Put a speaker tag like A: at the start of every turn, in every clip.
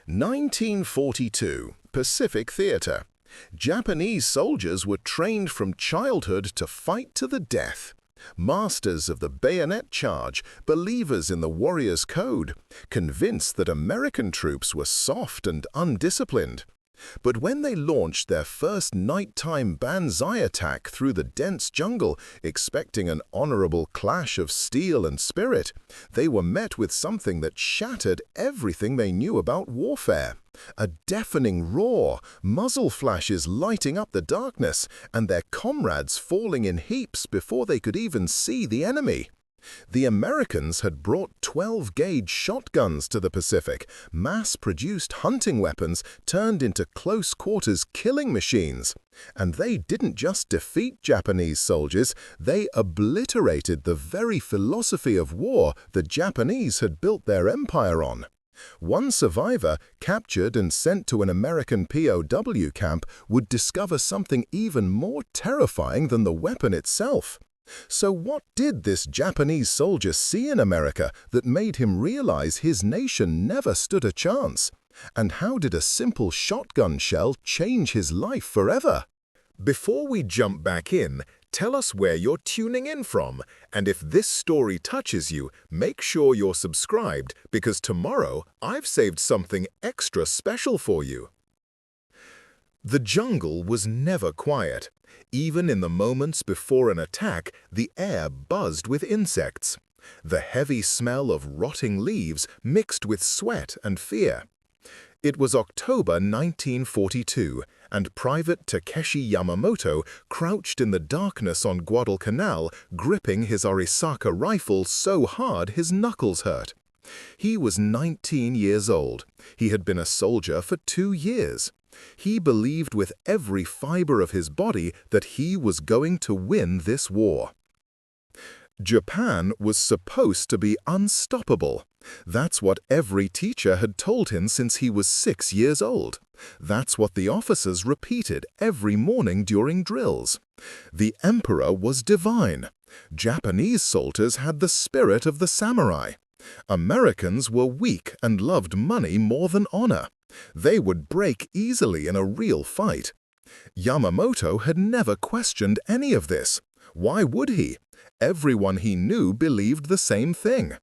A: 1942, Pacific Theater. Japanese soldiers were trained from childhood to fight to the death. Masters of the bayonet charge, believers in the warrior's code, convinced that American troops were soft and undisciplined. But when they launched their first nighttime banzai attack through the dense jungle, expecting an honorable clash of steel and spirit, they were met with something that shattered everything they knew about warfare. A deafening roar, muzzle flashes lighting up the darkness, and their comrades falling in heaps before they could even see the enemy. The Americans had brought 12-gauge shotguns to the Pacific, mass-produced hunting weapons turned into close-quarters killing machines. And they didn't just defeat Japanese soldiers, they obliterated the very philosophy of war the Japanese had built their empire on. One survivor, captured and sent to an American POW camp, would discover something even more terrifying than the weapon itself. So what did this Japanese soldier see in America that made him realize his nation never stood a chance? And how did a simple shotgun shell change his life forever?
B: Before we jump back in, tell us where you're tuning in from, and if this story touches you, make sure you're subscribed because tomorrow I've saved something extra special for you. The jungle was never quiet. Even in the moments before an attack, the air buzzed with insects. The heavy smell of rotting leaves mixed with sweat and fear. It was October 1942, and Private Takeshi Yamamoto crouched in the darkness on Guadalcanal, gripping his Arisaka rifle so hard his knuckles hurt. He was 19 years old. He had been a soldier for 2 years. He believed with every fiber of his body that he was going to win this war. Japan was supposed to be unstoppable. That's what every teacher had told him since he was 6 years old. That's what the officers repeated every morning during drills. The emperor was divine. Japanese soldiers had the spirit of the samurai. Americans were weak and loved money more than honor. They would break easily in a real fight. Yamamoto had never questioned any of this. Why would he? Everyone he knew believed the same thing.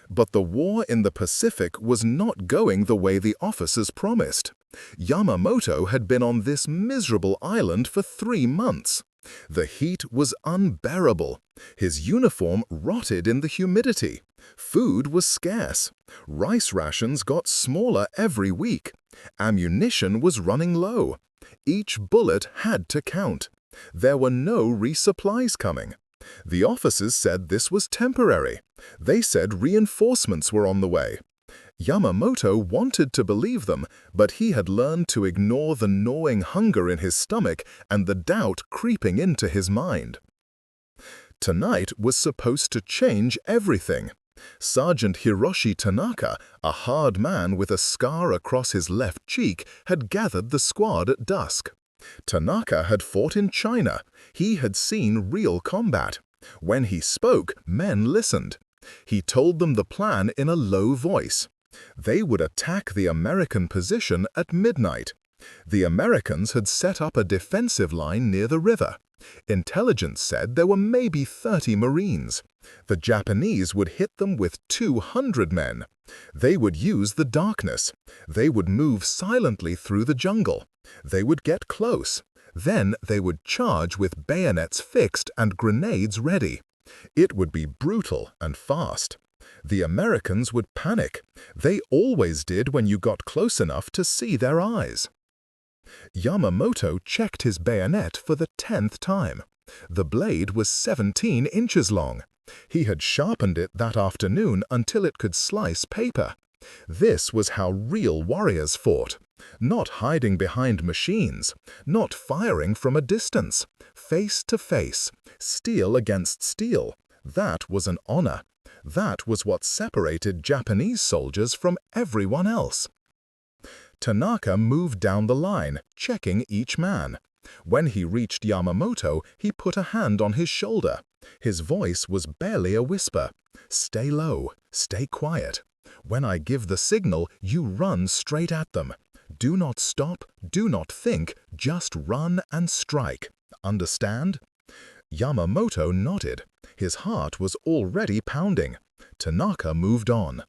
B: But the war in the Pacific was not going the way the officers promised. Yamamoto had been on this miserable island for 3 months. The heat was unbearable. His uniform rotted in the humidity. Food was scarce. Rice rations got smaller every week. Ammunition was running low. Each bullet had to count. There were no resupplies coming. The officers said this was temporary. They said reinforcements were on the way. Yamamoto wanted to believe them, but he had learned to ignore the gnawing hunger in his stomach and the doubt creeping into his mind. Tonight was supposed to change everything. Sergeant Hiroshi Tanaka, a hard man with a scar across his left cheek, had gathered the squad at dusk. Tanaka had fought in China. He had seen real combat. When he spoke, men listened. He told them the plan in a low voice. They would attack the American position at midnight. The Americans had set up a defensive line near the river. Intelligence said there were maybe 30 Marines. The Japanese would hit them with 200 men. They would use the darkness. They would move silently through the jungle. They would get close. Then they would charge with bayonets fixed and grenades ready. It would be brutal and fast. The Americans would panic. They always did when you got close enough to see their eyes. Yamamoto checked his bayonet for the 10th time. The blade was 17 inches long. He had sharpened it that afternoon until it could slice paper. This was how real warriors fought. Not hiding behind machines, not firing from a distance. Face to face, steel against steel. That was an honor. That was what separated Japanese soldiers from everyone else. Tanaka moved down the line, checking each man. When he reached Yamamoto, he put a hand on his shoulder. His voice was barely a whisper. "Stay low, stay quiet. When I give the signal, you run straight at them. Do not stop, do not think, just run and strike. Understand?" Yamamoto nodded. His heart was already pounding. Tanaka moved on.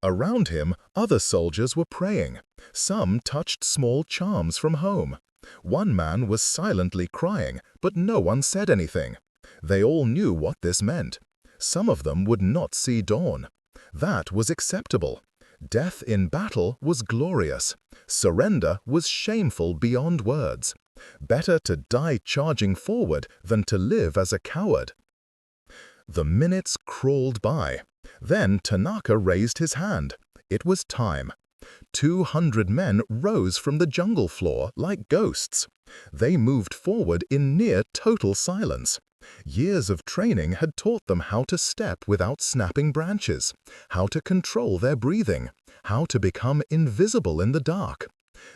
B: Around him, other soldiers were praying. Some touched small charms from home. One man was silently crying, but no one said anything. They all knew what this meant. Some of them would not see dawn. That was acceptable. Death in battle was glorious. Surrender was shameful beyond words. Better to die charging forward than to live as a coward. The minutes crawled by. Then Tanaka raised his hand. It was time. 200 men rose from the jungle floor like ghosts. They moved forward in near total silence. Years of training had taught them how to step without snapping branches, how to control their breathing, how to become invisible in the dark.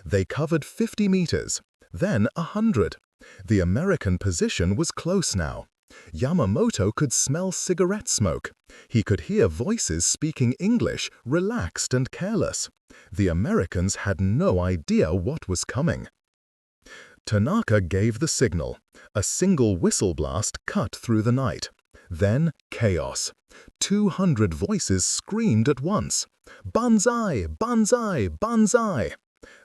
B: They covered 50 meters, then 100. The American position was close now. Yamamoto could smell cigarette smoke. He could hear voices speaking English, relaxed and careless. The Americans had no idea what was coming. Tanaka gave the signal. A single whistle blast cut through the night. Then chaos. 200 voices screamed at once. "Banzai! Banzai! Banzai!"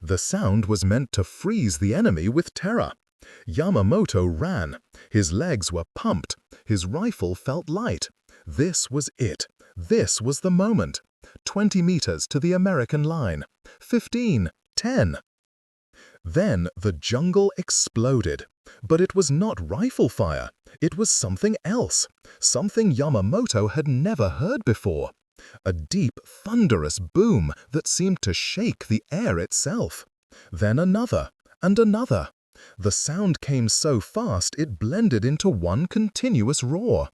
B: The sound was meant to freeze the enemy with terror. Yamamoto ran. His legs were pumped. His rifle felt light. This was it. This was the moment. 20 meters to the American line. 15, 10. Then the jungle exploded. But it was not rifle fire. It was something else. Something Yamamoto had never heard before. A deep, thunderous boom that seemed to shake the air itself. Then another, and another. The sound came so fast it blended into one continuous roar.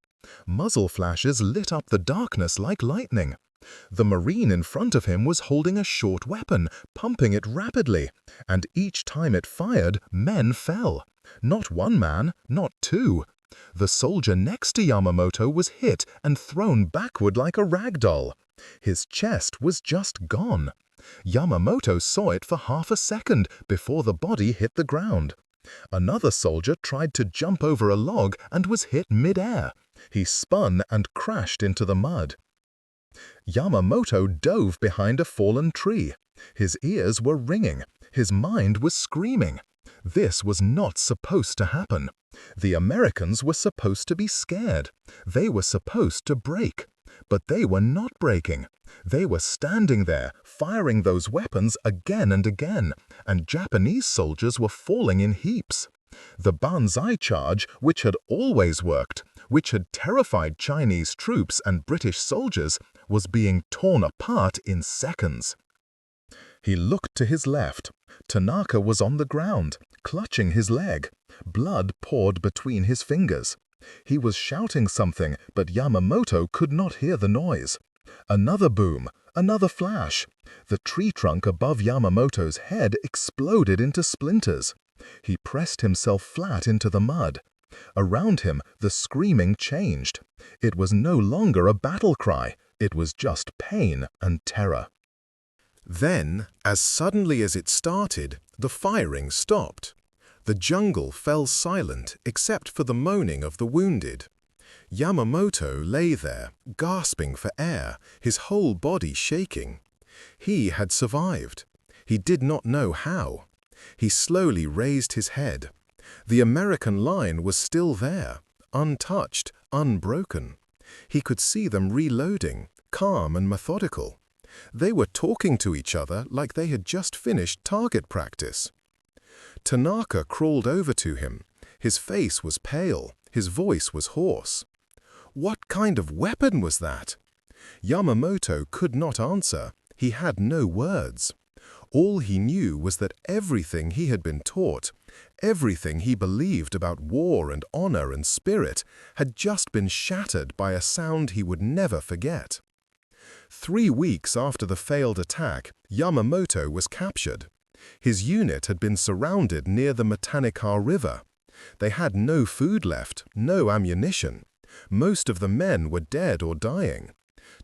B: Muzzle flashes lit up the darkness like lightning. The Marine in front of him was holding a short weapon, pumping it rapidly, and each time it fired, men fell. Not one man, not two. The soldier next to Yamamoto was hit and thrown backward like a rag doll. His chest was just gone. Yamamoto saw it for half a second before the body hit the ground. Another soldier tried to jump over a log and was hit mid-air. He spun and crashed into the mud. Yamamoto dove behind a fallen tree. His ears were ringing. His mind was screaming. This was not supposed to happen. The Americans were supposed to be scared. They were supposed to break. But they were not breaking. They were standing there, firing those weapons again and again, and Japanese soldiers were falling in heaps. The banzai charge, which had always worked, which had terrified Chinese troops and British soldiers, was being torn apart in seconds. He looked to his left. Tanaka was on the ground, clutching his leg. Blood poured between his fingers. He was shouting something, but Yamamoto could not hear the noise. Another boom, another flash. The tree trunk above Yamamoto's head exploded into splinters. He pressed himself flat into the mud. Around him, the screaming changed. It was no longer a battle cry. It was just pain and terror.
A: Then, as suddenly as it started, the firing stopped. The jungle fell silent except for the moaning of the wounded. Yamamoto lay there, gasping for air, his whole body shaking. He had survived. He did not know how. He slowly raised his head. The American line was still there, untouched, unbroken. He could see them reloading, calm and methodical. They were talking to each other like they had just finished target practice. Tanaka crawled over to him. His face was pale, his voice was hoarse. What kind of weapon was that? Yamamoto could not answer. He had no words. All he knew was that everything he had been taught, everything he believed about war and honor and spirit, had just been shattered by a sound he would never forget. 3 weeks after the failed attack, Yamamoto was captured. His unit had been surrounded near the Matanikar River. They had no food left, no ammunition. Most of the men were dead or dying.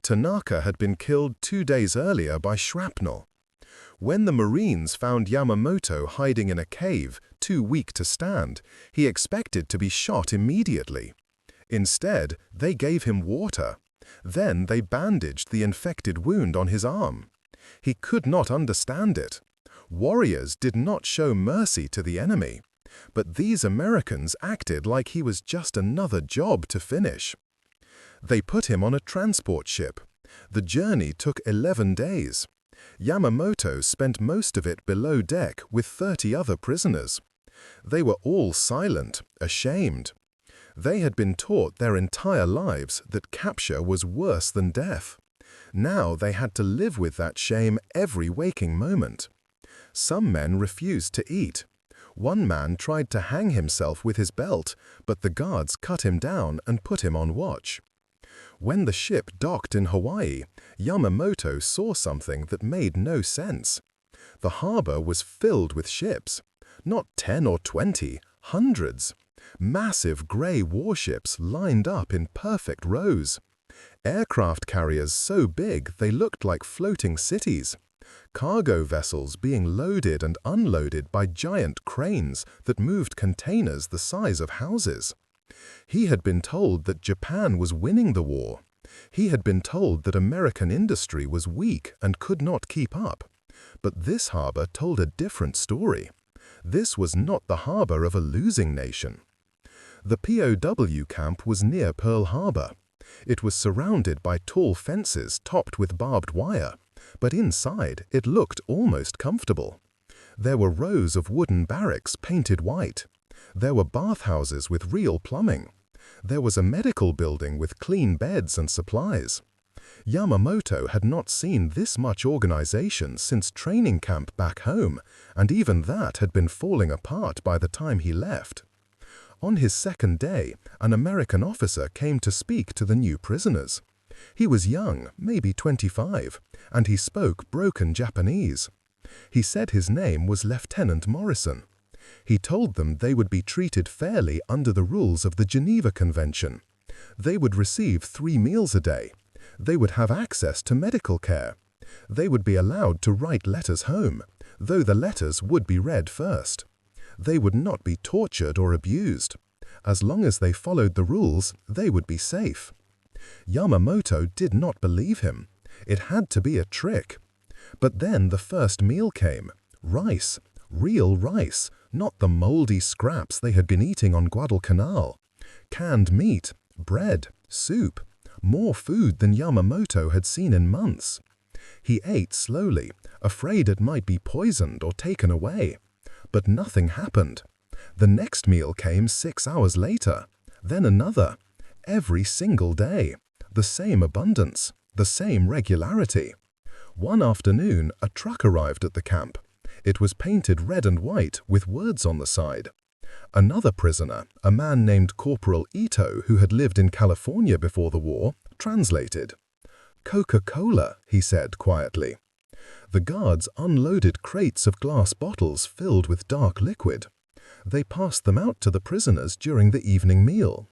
A: Tanaka had been killed 2 days earlier by shrapnel. When the Marines found Yamamoto hiding in a cave, too weak to stand, he expected to be shot immediately. Instead, they gave him water. Then they bandaged the infected wound on his arm. He could not understand it. Warriors did not show mercy to the enemy. But these Americans acted like he was just another job to finish. They put him on a transport ship. The journey took 11 days. Yamamoto spent most of it below deck with 30 other prisoners. They were all silent, ashamed. They had been taught their entire lives that capture was worse than death. Now they had to live with that shame every waking moment. Some men refused to eat. One man tried to hang himself with his belt, but the guards cut him down and put him on watch. When the ship docked in Hawaii, Yamamoto saw something that made no sense. The harbor was filled with ships. Not 10 or 20, hundreds. Massive gray warships lined up in perfect rows. Aircraft carriers so big they looked like floating cities. Cargo vessels being loaded and unloaded by giant cranes that moved containers the size of houses. He had been told that Japan was winning the war. He had been told that American industry was weak and could not keep up. But this harbor told a different story. This was not the harbor of a losing nation. The POW camp was near Pearl Harbor. It was surrounded by tall fences topped with barbed wire, but inside it looked almost comfortable. There were rows of wooden barracks painted white. There were bathhouses with real plumbing. There was a medical building with clean beds and supplies. Yamamoto had not seen this much organization since training camp back home, and even that had been falling apart by the time he left. On his second day, an American officer came to speak to the new prisoners. He was young, maybe 25, and he spoke broken Japanese. He said his name was Lieutenant Morrison. He told them they would be treated fairly under the rules of the Geneva Convention. They would receive 3 meals a day. They would have access to medical care. They would be allowed to write letters home, though the letters would be read first. They would not be tortured or abused. As long as they followed the rules, they would be safe. Yamamoto did not believe him. It had to be a trick. But then the first meal came. Rice. Real rice, not the moldy scraps they had been eating on Guadalcanal. Canned meat, bread, soup. More food than Yamamoto had seen in months. He ate slowly, afraid it might be poisoned or taken away. But nothing happened. The next meal came 6 hours later, then another. Every single day. The same abundance, the same regularity. One afternoon, a truck arrived at the camp. It was painted red and white with words on the side. Another prisoner, a man named Corporal Ito who had lived in California before the war, translated. "Coca-Cola," he said quietly. The guards unloaded crates of glass bottles filled with dark liquid. They passed them out to the prisoners during the evening meal.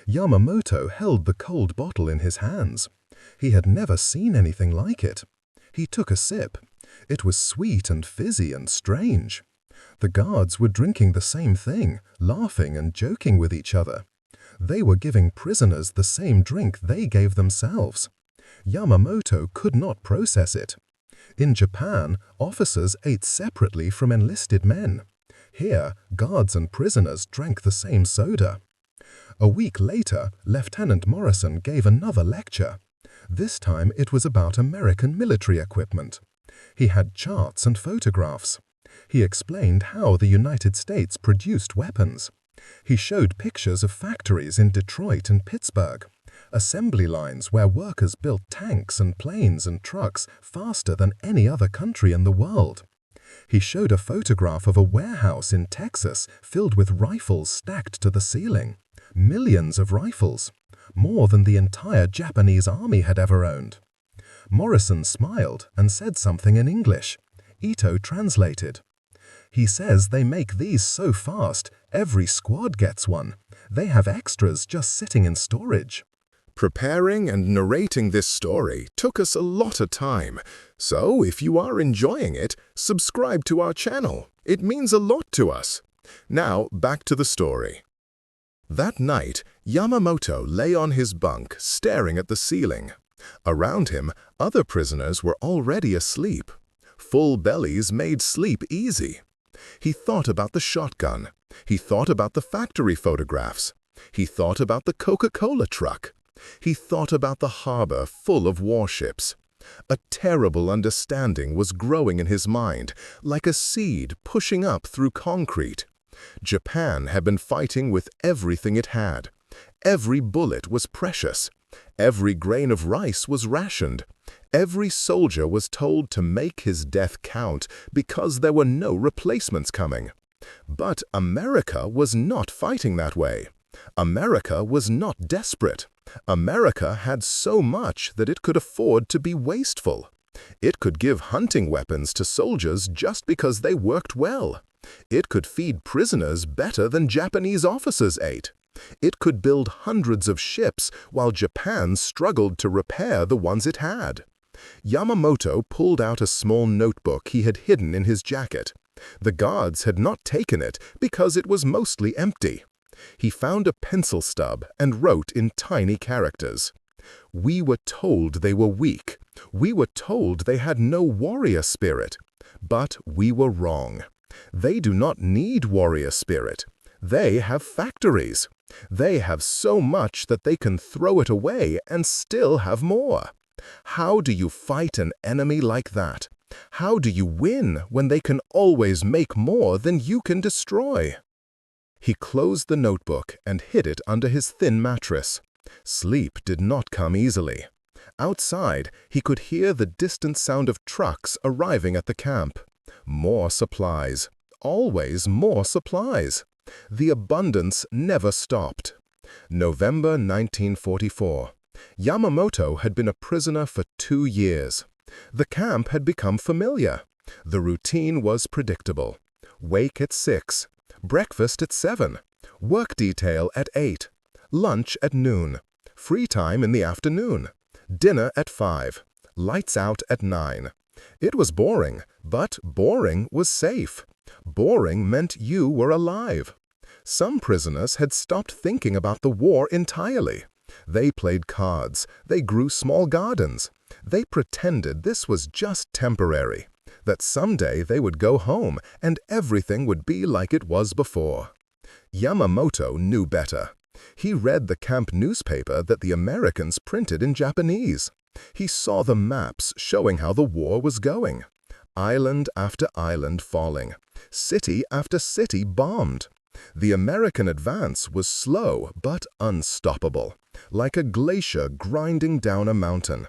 A: Yamamoto held the cold bottle in his hands. He had never seen anything like it. He took a sip. It was sweet and fizzy and strange. The guards were drinking the same thing, laughing and joking with each other. They were giving prisoners the same drink they gave themselves. Yamamoto could not process it. In Japan, officers ate separately from enlisted men. Here, guards and prisoners drank the same soda. A week later, Lieutenant Morrison gave another lecture. This time it was about American military equipment. He had charts and photographs. He explained how the United States produced weapons. He showed pictures of factories in Detroit and Pittsburgh, assembly lines where workers built tanks and planes and trucks faster than any other country in the world. He showed a photograph of a warehouse in Texas filled with rifles stacked to the ceiling. Millions of rifles, more than the entire Japanese army had ever owned. Morrison smiled and said something in English. Ito translated. "He says they make these so fast, every squad gets one. They have extras just sitting in storage." Preparing and narrating this story took us a lot of time, so if you are enjoying it, subscribe to our channel. It means a lot to us. Now, back to the story. That night, Yamamoto lay on his bunk, staring at the ceiling. Around him, other prisoners were already asleep. Full bellies made sleep easy. He thought about the shotgun. He thought about the factory photographs. He thought about the Coca-Cola truck. He thought about the harbor full of warships. A terrible understanding was growing in his mind, like a seed pushing up through concrete. Japan had been fighting with everything it had. Every bullet was precious. Every grain of rice was rationed. Every soldier was told to make his death count because there were no replacements coming. But America was not fighting that way. America was not desperate. America had so much that it could afford to be wasteful. It could give hunting weapons to soldiers just because they worked well. It could feed prisoners better than Japanese officers ate. It could build hundreds of ships while Japan struggled to repair the ones it had. Yamamoto pulled out a small notebook he had hidden in his jacket. The guards had not taken it because it was mostly empty. He found a pencil stub and wrote in tiny characters. "We were told they were weak. We were told they had no warrior spirit. But we were wrong. They do not need warrior spirit. They have factories. They have so much that they can throw it away and still have more. How do you fight an enemy like that? How do you win when they can always make more than you can destroy?" He closed the notebook and hid it under his thin mattress. Sleep did not come easily. Outside, he could hear the distant sound of trucks arriving at the camp. More supplies. Always more supplies. The abundance never stopped. November 1944. Yamamoto had been a prisoner for 2 years. The camp had become familiar. The routine was predictable. Wake at 6. Breakfast at 7, work detail at 8, lunch at noon, free time in the afternoon, dinner at 5, lights out at 9. It was boring, but boring was safe. Boring meant you were alive. Some prisoners had stopped thinking about the war entirely. They played cards, they grew small gardens. They pretended this was just temporary, that someday they would go home and everything would be like it was before. Yamamoto knew better. He read the camp newspaper that the Americans printed in Japanese. He saw the maps showing how the war was going. Island after island falling. City after city bombed. The American advance was slow but unstoppable, like a glacier grinding down a mountain.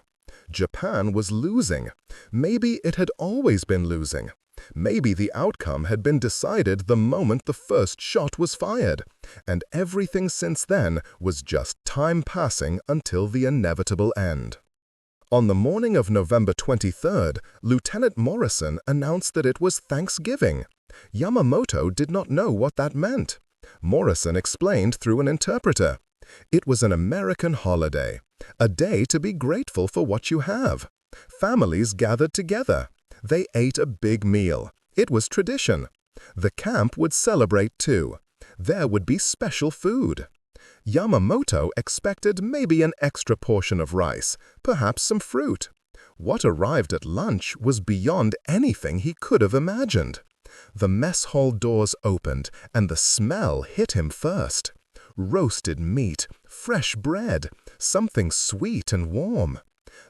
A: Japan was losing. Maybe it had always been losing. Maybe the outcome had been decided the moment the first shot was fired, and everything since then was just time passing until the inevitable end. On the morning of November 23rd, Lieutenant Morrison announced that it was Thanksgiving. Yamamoto did not know what that meant. Morrison explained through an interpreter. It was an American holiday, a day to be grateful for what you have. Families gathered together. They ate a big meal. It was tradition. The camp would celebrate too. There would be special food. Yamamoto expected maybe an extra portion of rice, perhaps some fruit. What arrived at lunch was beyond anything he could have imagined. The mess hall doors opened, and the smell hit him first. Roasted meat, fresh bread, something sweet and warm.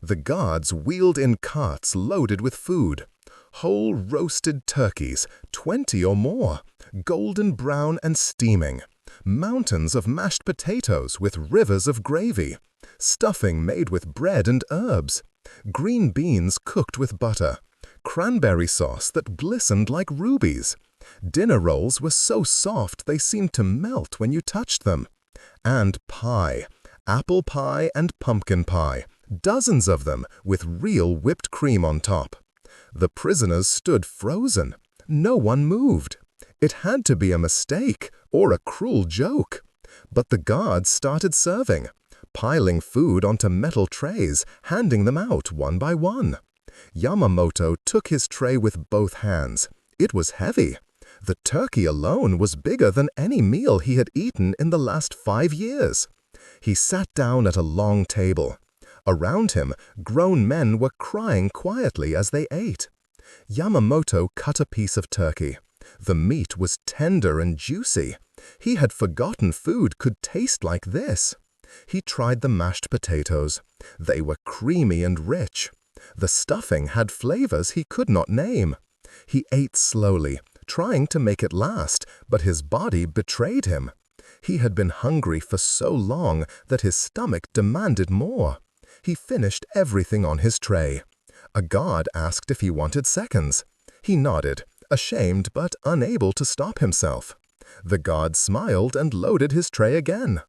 A: The guards wheeled in carts loaded with food. Whole roasted turkeys, 20 or more, golden brown and steaming. Mountains of mashed potatoes with rivers of gravy. Stuffing made with bread and herbs. Green beans cooked with butter. Cranberry sauce that glistened like rubies. Dinner rolls were so soft they seemed to melt when you touched them. And pie, apple pie and pumpkin pie, dozens of them with real whipped cream on top. The prisoners stood frozen. No one moved. It had to be a mistake or a cruel joke. But the guards started serving.
B: piling food onto metal trays, handing them out one by one. Yamamoto took his tray with both hands. It was heavy. The turkey alone was bigger than any meal he had eaten in the last 5 years. He sat down at a long table. Around him, grown men were crying quietly as they ate. Yamamoto cut a piece of turkey. The meat was tender and juicy. He had forgotten food could taste like this. He tried the mashed potatoes. They were creamy and rich. The stuffing had flavors he could not name. He ate slowly, trying to make it last, but his body betrayed him. He had been hungry for so long that his stomach demanded more. He finished everything on his tray. A guard asked if he wanted seconds. He nodded, ashamed but unable to stop himself. The guard smiled and loaded his tray again.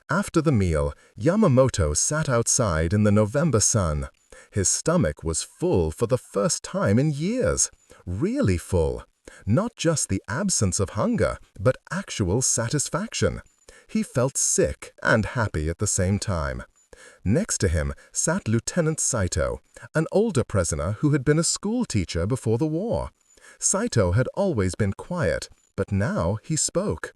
B: After the meal, Yamamoto sat outside in the November sun. His stomach was full for the first time in years. Really full. Not just the absence of hunger, but actual satisfaction. He felt sick and happy at the same time. Next to him sat Lieutenant Saito, an older prisoner who had been a school teacher before the war. Saito had always been quiet, but now he spoke.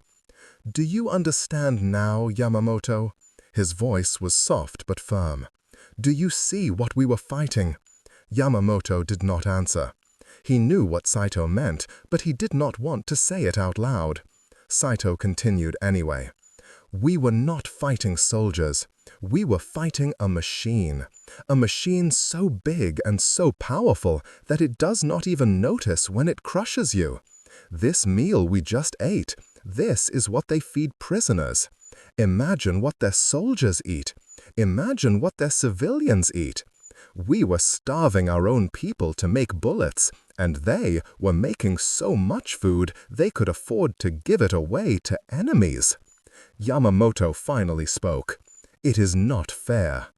B: "Do you understand now, Yamamoto?" His voice was soft but firm. "Do you see what we were fighting?" Yamamoto did not answer. He knew what Saito meant, but he did not want to say it out loud. Saito continued anyway. "We were not fighting soldiers. We were fighting a machine so big and so powerful that it does not even notice when it crushes you. This meal we just ate, this is what they feed prisoners. Imagine what their soldiers eat. Imagine what their civilians eat. We were starving our own people to make bullets, and they were making so much food they could afford to give it away to enemies." Yamamoto finally spoke. "It is not fair."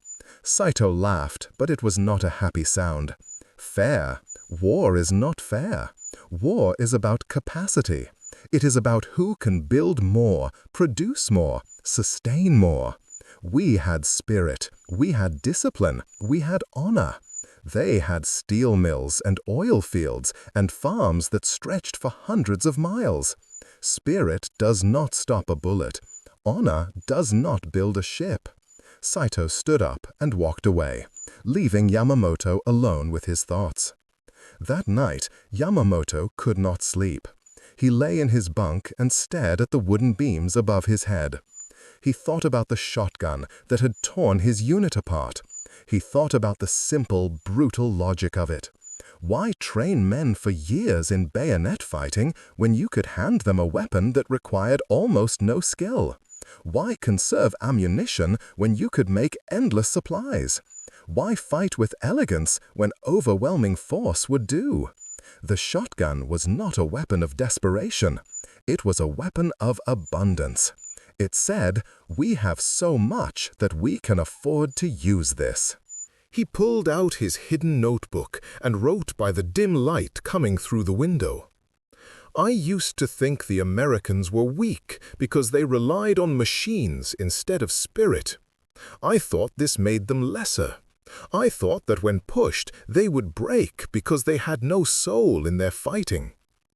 B: Saito laughed, but it was not a happy sound. Fair? War is not fair. War is about capacity. It is about who can build more, produce more, sustain more. We had spirit, we had discipline, we had honor. They had steel mills and oil fields and farms that stretched for hundreds of miles. Spirit does not stop a bullet. Honor does not build a ship. Saito stood up and walked away, leaving Yamamoto alone with his thoughts. That night, Yamamoto could not sleep. He lay in his bunk and stared at the wooden beams above his head. He thought about the shotgun that had torn his unit apart. He thought about the simple, brutal logic of it. Why train men for years in bayonet fighting when you could hand them a weapon that required almost no skill? Why conserve ammunition when you could make endless supplies? Why fight with elegance when overwhelming force would do? The shotgun was not a weapon of desperation. It was a weapon of abundance. It said, "We have so much that we can afford to use this."
A: He pulled out his hidden notebook and wrote by the dim light coming through the window. "I used to think the Americans were weak because they relied on machines instead of spirit. I thought this made them lesser. I thought that when pushed, they would break because they had no soul in their fighting.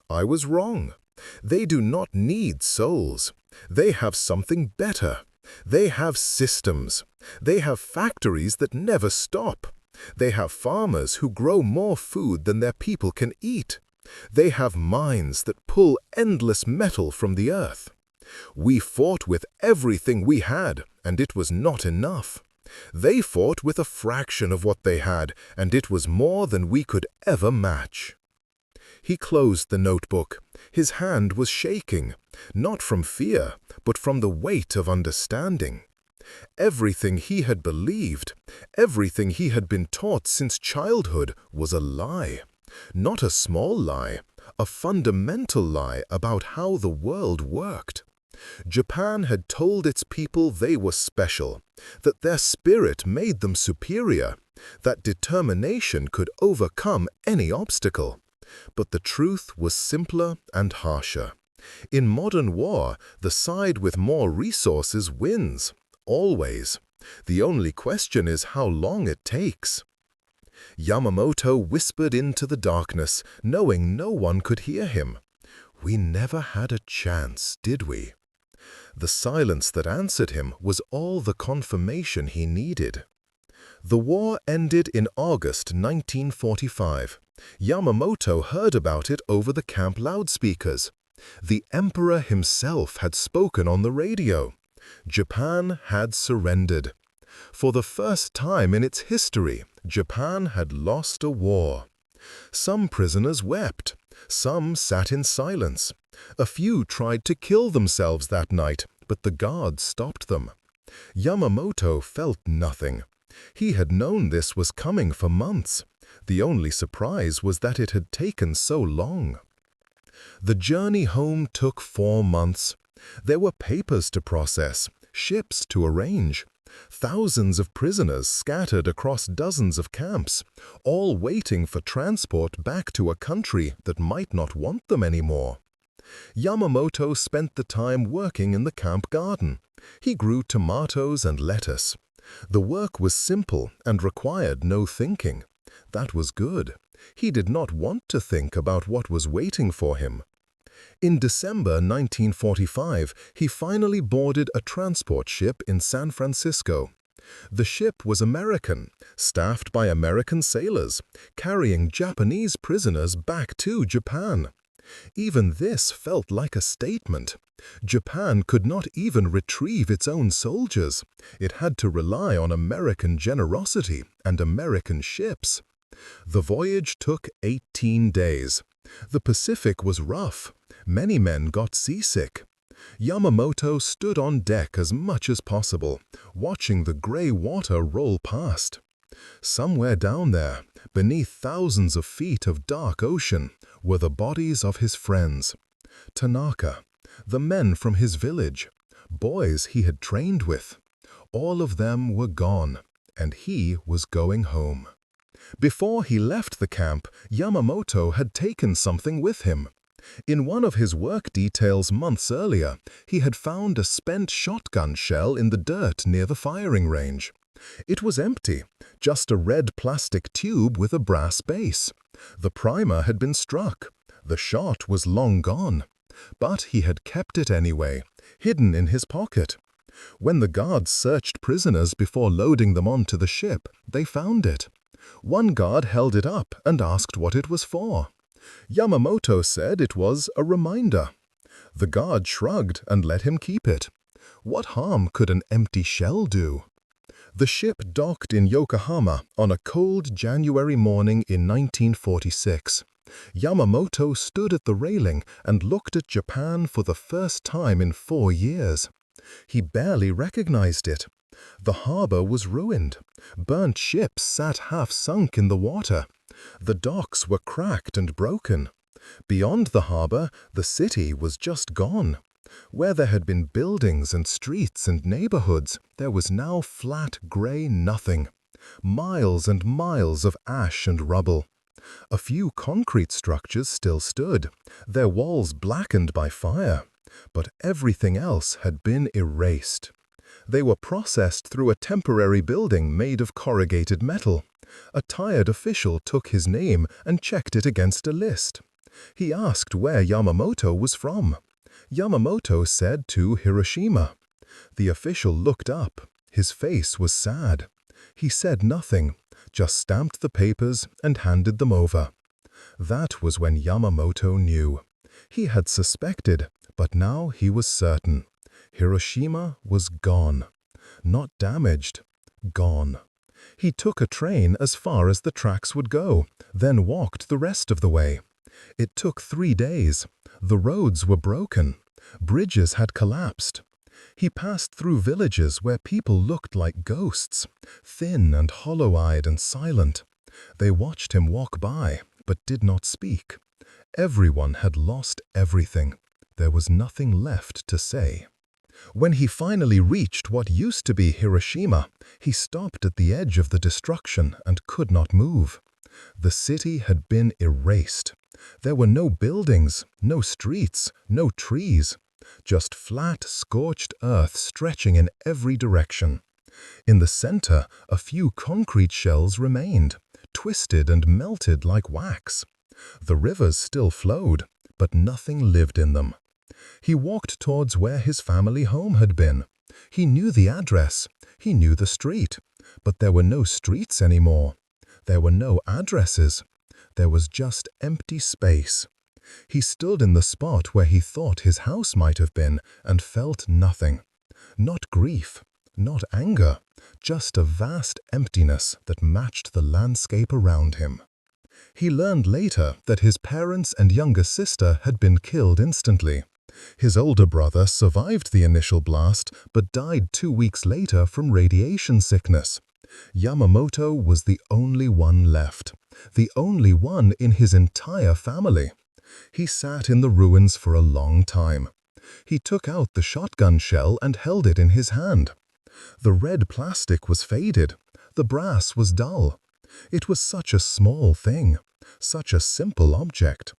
A: I was wrong. They do not need souls. They have something better. They have systems. They have factories that never stop. They have farmers who grow more food than their people can eat. They have mines that pull endless metal from the earth. We fought with everything we had, and it was not enough. They fought with a fraction of what they had, and it was more than we could ever match." He closed the notebook. His hand was shaking, not from fear, but from the weight of understanding. Everything he had believed, everything he had been taught since childhood was a lie. Not a small lie, a fundamental lie about how the world worked. Japan had told its people they were special, that their spirit made them superior, that determination could overcome any obstacle. But the truth was simpler and harsher. In modern war, the side with more resources wins, always. The only question is how long it takes." Yamamoto whispered into the darkness, knowing no one could hear him. "We never had a chance, did we?" The silence that answered him was all the confirmation he needed. The war ended in August 1945. Yamamoto heard about it over the camp loudspeakers. The emperor himself had spoken on the radio. Japan had surrendered. For the first time in its history, Japan had lost a war. Some prisoners wept. Some sat in silence. A few tried to kill themselves that night, but the guards stopped them. Yamamoto felt nothing. He had known this was coming for months. The only surprise was that it had taken so long. The journey home took 4 months. There were papers to process, ships to arrange. Thousands of prisoners scattered across dozens of camps, all waiting for transport back to a country that might not want them anymore. Yamamoto spent the time working in the camp garden. He grew tomatoes and lettuce. The work was simple and required no thinking. That was good. He did not want to think about what was waiting for him. In December 1945, he finally boarded a transport ship in San Francisco. The ship was American, staffed by American sailors, carrying Japanese prisoners back to Japan. Even this felt like a statement. Japan could not even retrieve its own soldiers. It had to rely on American generosity and American ships. The voyage took 18 days. The Pacific was rough. Many men got seasick. Yamamoto stood on deck as much as possible, watching the gray water roll past. Somewhere down there, beneath thousands of feet of dark ocean, were the bodies of his friends. Tanaka, the men from his village, boys he had trained with. All of them were gone, and he was going home. Before he left the camp, Yamamoto had taken something with him. In one of his work details months earlier, he had found a spent shotgun shell in the dirt near the firing range. It was empty, just a red plastic tube with a brass base. The primer had been struck. The shot was long gone. But he had kept it anyway, hidden in his pocket. When the guards searched prisoners before loading them onto the ship, they found it. One guard held it up and asked what it was for. Yamamoto said it was a reminder. The guard shrugged and let him keep it. What harm could an empty shell do? The ship docked in Yokohama on a cold January morning in 1946. Yamamoto stood at the railing and looked at Japan for the first time in 4 years. He barely recognized it. The harbor was ruined. Burnt ships sat half-sunk in the water. The docks were cracked and broken. Beyond the harbor, the city was just gone. Where there had been buildings and streets and neighborhoods, there was now flat gray nothing. Miles and miles of ash and rubble. A few concrete structures still stood, their walls blackened by fire. But everything else had been erased. They were processed through a temporary building made of corrugated metal. A tired official took his name and checked it against a list. He asked where Yamamoto was from. Yamamoto said to Hiroshima. The official looked up. His face was sad. He said nothing, just stamped the papers and handed them over. That was when Yamamoto knew. He had suspected, but now he was certain. Hiroshima was gone. Not damaged, gone. He took a train as far as the tracks would go, then walked the rest of the way. It took 3 days. The roads were broken. Bridges had collapsed. He passed through villages where people looked like ghosts, thin and hollow-eyed and silent. They watched him walk by, but did not speak. Everyone had lost everything. There was nothing left to say. When he finally reached what used to be Hiroshima, he stopped at the edge of the destruction and could not move. The city had been erased. There were no buildings, no streets, no trees. Just flat, scorched earth stretching in every direction. In the center, a few concrete shells remained, twisted and melted like wax. The rivers still flowed, but nothing lived in them. He walked towards where his family home had been. He knew the address. He knew the street. But there were no streets anymore. There were no addresses. There was just empty space. He stood in the spot where he thought his house might have been and felt nothing. Not grief, not anger, just a vast emptiness that matched the landscape around him. He learned later that his parents and younger sister had been killed instantly. His older brother survived the initial blast but died 2 weeks later from radiation sickness. Yamamoto was the only one left, the only one in his entire family. He sat in the ruins for a long time. He took out the shotgun shell and held it in his hand. The red plastic was faded. The brass was dull. It was such a small thing, such a simple object,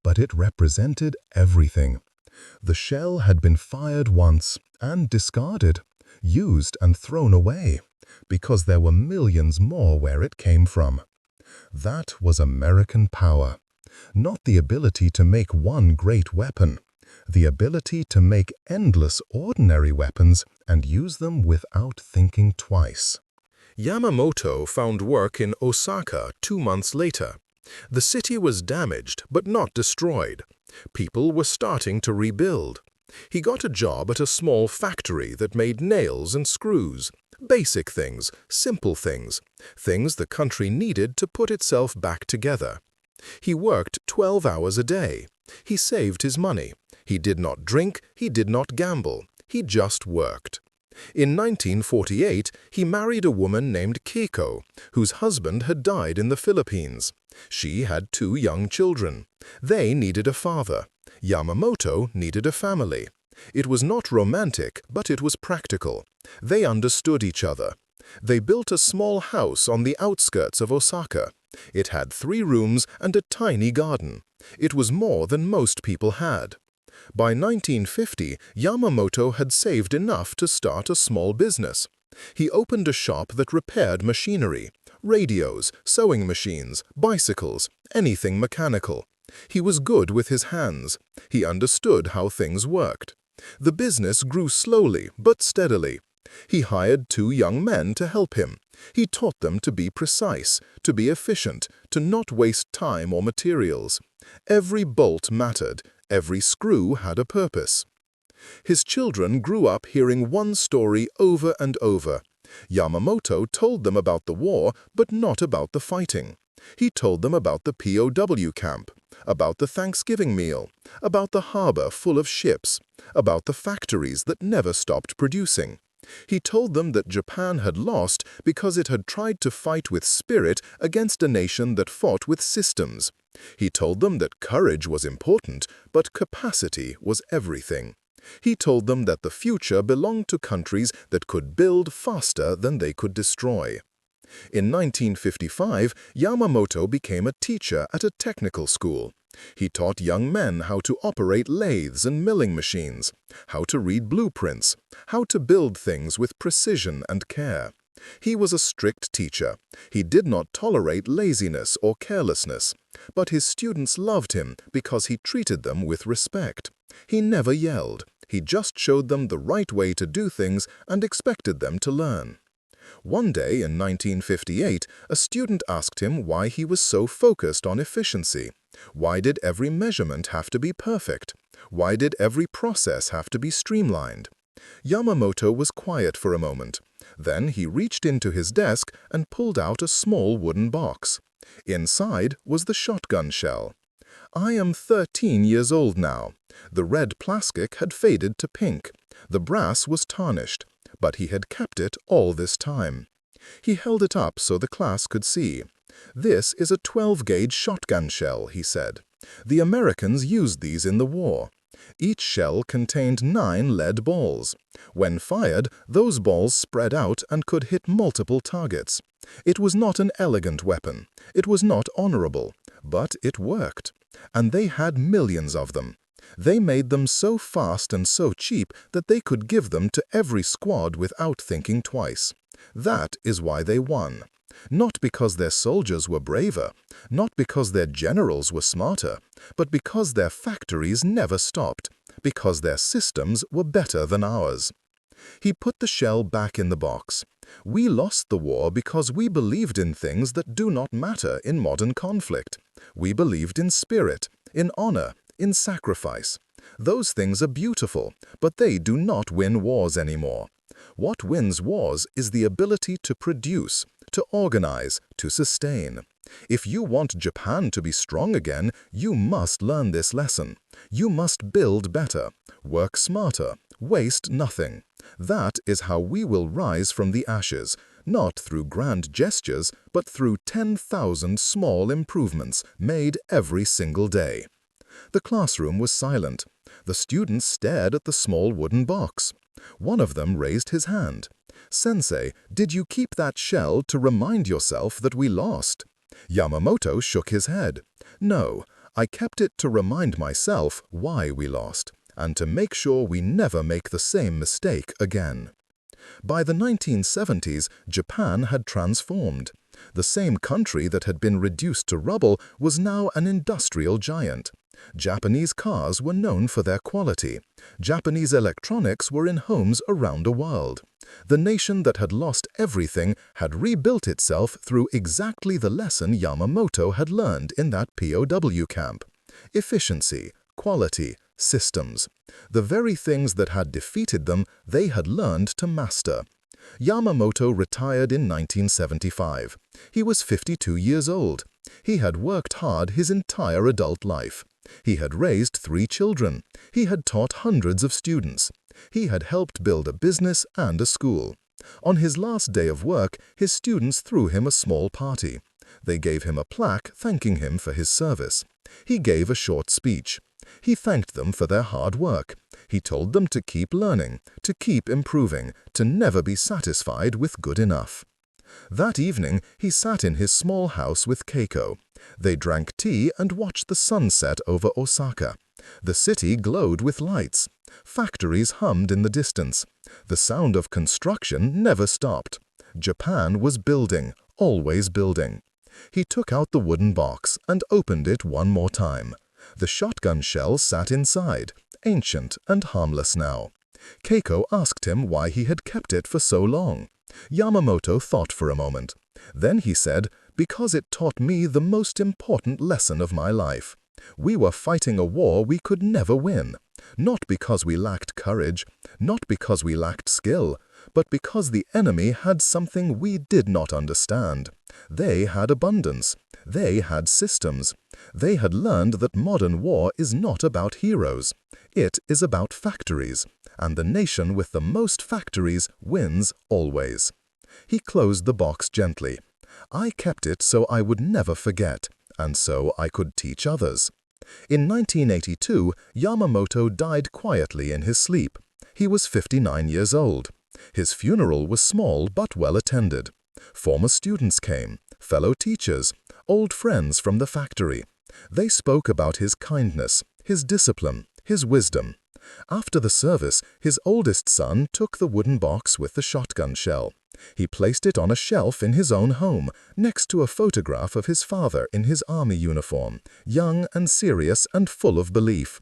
A: but it represented everything. The shell had been fired once and discarded, used and thrown away, because there were millions more where it came from. That was American power. Not the ability to make one great weapon, the ability to make endless ordinary weapons and use them without thinking twice.
B: Yamamoto found work in Osaka 2 months later. The city was damaged but not destroyed. People were starting to rebuild. He got a job at a small factory that made nails and screws. Basic things, simple things, things the country needed to put itself back together. He worked 12 hours a day. He saved his money. He did not drink, he did not gamble. He just worked. In 1948, he married a woman named Keiko, whose husband had died in the Philippines. She had 2 young children. They needed a father. Yamamoto needed a family. It was not romantic, but it was practical. They understood each other. They built a small house on the outskirts of Osaka. It had 3 rooms and a tiny garden. It was more than most people had. By 1950, Yamamoto had saved enough to start a small business. He opened a shop that repaired machinery, radios, sewing machines, bicycles, anything mechanical. He was good with his hands. He understood how things worked. The business grew slowly but steadily. He hired 2 young men to help him. He taught them to be precise, to be efficient, to not waste time or materials. Every bolt mattered. Every screw had a purpose. His children grew up hearing one story over and over. Yamamoto told them about the war, but not about the fighting. He told them about the POW camp, about the Thanksgiving meal, about the harbor full of ships, about the factories that never stopped producing. He told them that Japan had lost because it had tried to fight with spirit against a nation that fought with systems. He told them that courage was important, but capacity was everything. He told them that the future belonged to countries that could build faster than they could destroy. In 1955, Yamamoto became a teacher at a technical school. He taught young men how to operate lathes and milling machines, how to read blueprints, how to build things with precision and care. He was a strict teacher. He did not tolerate laziness or carelessness, but his students loved him because he treated them with respect. He never yelled. He just showed them the right way to do things and expected them to learn. One day in 1958, a student asked him why he was so focused on efficiency. Why did every measurement have to be perfect? Why did every process have to be streamlined? Yamamoto was quiet for a moment. Then he reached into his desk and pulled out a small wooden box. Inside was the shotgun shell. I am 13 years old now. The red plastic had faded to pink. The brass was tarnished, but he had kept it all this time. He held it up so the class could see. This is a 12-gauge shotgun shell, he said. The Americans used these in the war. Each shell contained 9 lead balls. When fired, those balls spread out and could hit multiple targets. It was not an elegant weapon. It was not honorable, but it worked. And they had millions of them. They made them so fast and so cheap that they could give them to every squad without thinking twice.
A: That is why they won. Not because their soldiers were braver, not because their generals were smarter, but because their factories never stopped, because their systems were better than ours. He put the shell back in the box. We lost the war because we believed in things that do not matter in modern conflict. We believed in spirit, in honor, in sacrifice. Those things are beautiful, but they do not win wars anymore. What wins wars is the ability to produce, to organize, to sustain. If you want Japan to be strong again, you must learn this lesson. You must build better, work smarter, waste nothing. That is how we will rise from the ashes, not through grand gestures, but through 10,000 small improvements made every single day. The classroom was silent. The students stared at the small wooden box. One of them raised his hand. "Sensei, did you keep that shell to remind yourself that we lost?" Yamamoto shook his head. "No, I kept it to remind myself why we lost, and to make sure we never make the same mistake again." By the 1970s, Japan had transformed. The same country that had been reduced to rubble was now an industrial giant. Japanese cars were known for their quality. Japanese electronics were in homes around the world. The nation that had lost everything had rebuilt itself through exactly the lesson Yamamoto had learned in that POW camp. Efficiency, quality, systems. The very things that had defeated them, they had learned to master. Yamamoto retired in 1975. He was 52 years old. He had worked hard his entire adult life. He had raised 3 children. He had taught hundreds of students. He had helped build a business and a school. On his last day of work, his students threw him a small party. They gave him a plaque thanking him for his service. He gave a short speech. He thanked them for their hard work. He told them to keep learning, to keep improving, to never be satisfied with good enough. That evening, he sat in his small house with Keiko. They drank tea and watched the sunset over Osaka. The city glowed with lights. Factories hummed in the distance. The sound of construction never stopped. Japan was building, always building. He took out the wooden box and opened it one more time. The shotgun shell sat inside, ancient and harmless now. Keiko asked him why he had kept it for so long. Yamamoto thought for a moment. Then he said, "Because it taught me the most important lesson of my life. We were fighting a war we could never win. Not because we lacked courage, not because we lacked skill, but because the enemy had something we did not understand. They had abundance. They had systems. They had learned that modern war is not about heroes. It is about factories. And the nation with the most factories wins always." He closed the box gently. "I kept it so I would never forget, and so I could teach others." In 1982, Yamamoto died quietly in his sleep. He was 59 years old. His funeral was small but well attended. Former students came, fellow teachers, old friends from the factory. They spoke about his kindness, his discipline, his wisdom. After the service, his oldest son took the wooden box with the shotgun shell. He placed it on a shelf in his own home, next to a photograph of his father in his army uniform, young and serious and full of belief.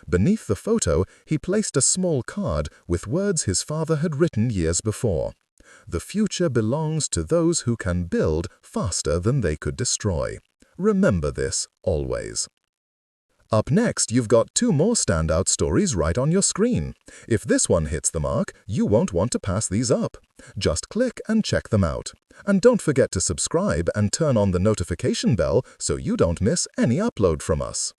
A: Beneath the photo, he placed a small card with words his father had written years before. "The future belongs to those who can build faster than they could destroy. Remember this always." Up next, you've got 2 more standout stories right on your screen. If this one hits the mark, you won't want to pass these up. Just click and check them out. And don't forget to subscribe and turn on the notification bell so you don't miss any upload from us.